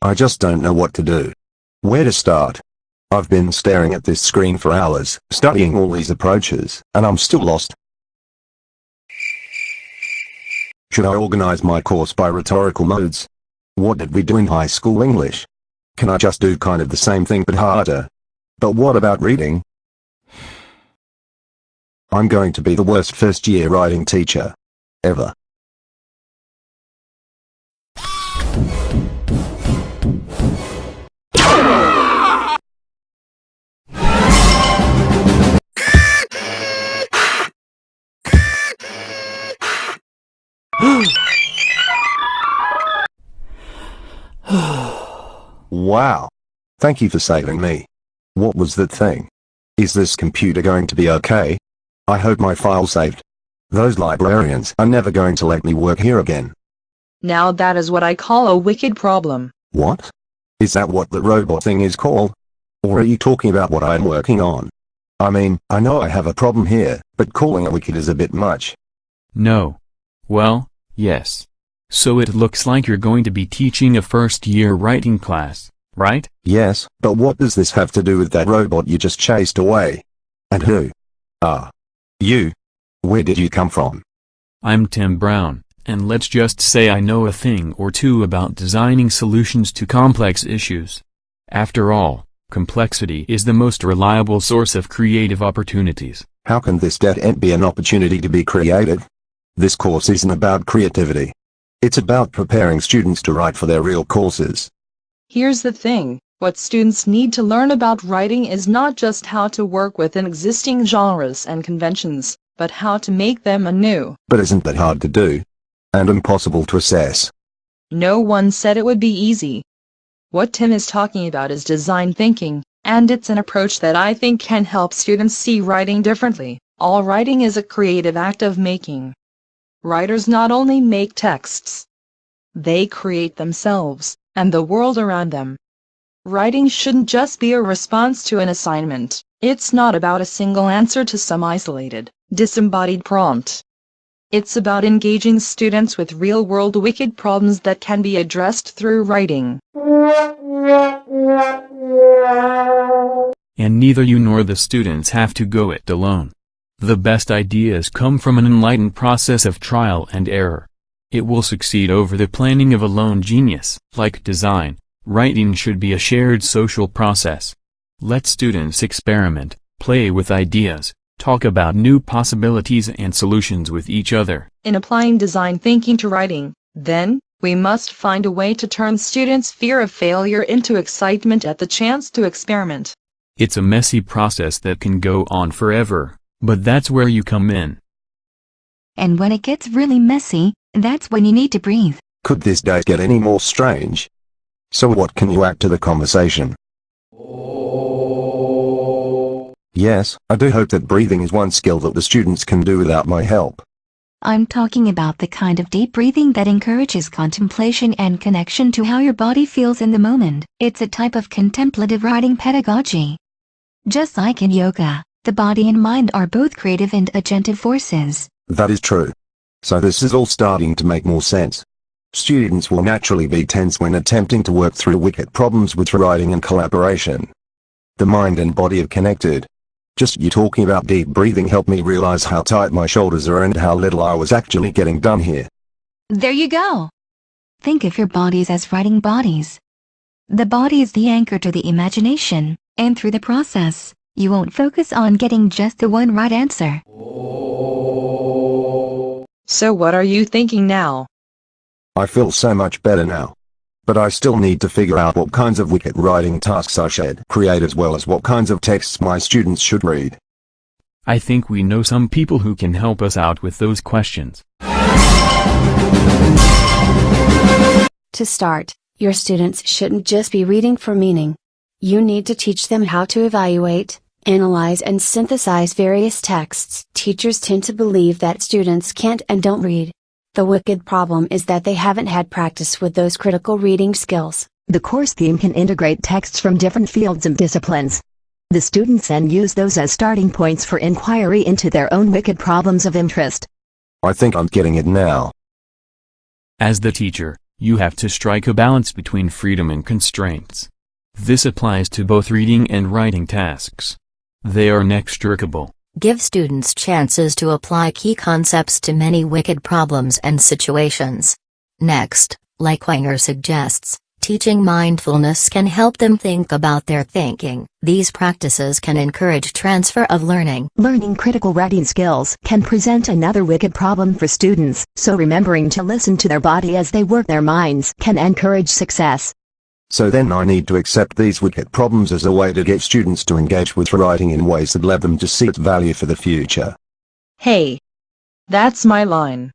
I just don't know what to do. Where to start? I've been staring at this screen for hours, studying all these approaches, and I'm still lost. Should I organize my course by rhetorical modes? What did we do in high school English? Can I just do kind of the same thing but harder? But what about reading? I'm going to be the worst first-year writing teacher ever. Wow. Thank you for saving me. What was that thing? Is this computer going to be okay? I hope my file's saved. Those librarians are never going to let me work here again. Now that is what I call a wicked problem. What? Is that what the robot thing is called? Or are you talking about what I'm working on? I mean, I know I have a problem here, but calling it wicked is a bit much. No. Well, yes. So it looks like you're going to be teaching a first-year writing class, right? Yes, but what does this have to do with that robot you just chased away? And who? Ah. You. Where did you come from? I'm Tim Brown, and let's just say I know a thing or two about designing solutions to complex issues. After all, complexity is the most reliable source of creative opportunities. How can this dead end be an opportunity to be creative? This course isn't about creativity. It's about preparing students to write for their real courses. Here's the thing. What students need to learn about writing is not just how to work within existing genres and conventions, but how to make them anew. But isn't that hard to do? And impossible to assess? No one said it would be easy. What Tim is talking about is design thinking, and it's an approach that I think can help students see writing differently. All writing is a creative act of making. Writers not only make texts, they create themselves and the world around them. Writing shouldn't just be a response to an assignment. It's not about a single answer to some isolated, disembodied prompt. It's about engaging students with real-world wicked problems that can be addressed through writing. And neither you nor the students have to go it alone. The best ideas come from an enlightened process of trial and error. It will succeed over the planning of a lone genius. Like design, writing should be a shared social process. Let students experiment, play with ideas, talk about new possibilities and solutions with each other. In applying design thinking to writing, then, we must find a way to turn students' fear of failure into excitement at the chance to experiment. It's a messy process that can go on forever, but that's where you come in. And when it gets really messy, that's when you need to breathe. Could this day get any more strange? So what can you add to the conversation? Yes, I do hope that breathing is one skill that the students can do without my help. I'm talking about the kind of deep breathing that encourages contemplation and connection to how your body feels in the moment. It's a type of contemplative writing pedagogy. Just like in yoga, the body and mind are both creative and agentive forces. That is true. So this is all starting to make more sense. Students will naturally be tense when attempting to work through wicked problems with writing and collaboration. The mind and body are connected. Just you talking about deep breathing helped me realize how tight my shoulders are and how little I was actually getting done here. There you go. Think of your bodies as writing bodies. The body is the anchor to the imagination, and through the process, you won't focus on getting just the one right answer. So what are you thinking now? I feel so much better now. But I still need to figure out what kinds of wicked writing tasks I should create as well as what kinds of texts my students should read. I think we know some people who can help us out with those questions. To start, your students shouldn't just be reading for meaning. You need to teach them how to evaluate, analyze and synthesize various texts. Teachers tend to believe that students can't and don't read. The wicked problem is that they haven't had practice with those critical reading skills. The course theme can integrate texts from different fields and disciplines. The students then use those as starting points for inquiry into their own wicked problems of interest. I think I'm getting it now. As the teacher, You have to strike a balance between freedom and constraints. This applies to both reading and writing tasks. They are inextricable. Give students chances to apply key concepts to many wicked problems and situations. Next, like Wenger suggests, teaching mindfulness can help them think about their thinking. These practices can encourage transfer of learning. Learning critical writing skills can present another wicked problem for students, so remembering to listen to their body as they work their minds can encourage success. So then I need to accept these wicked problems as a way to get students to engage with writing in ways that let them to see its value for the future. Hey, that's my line.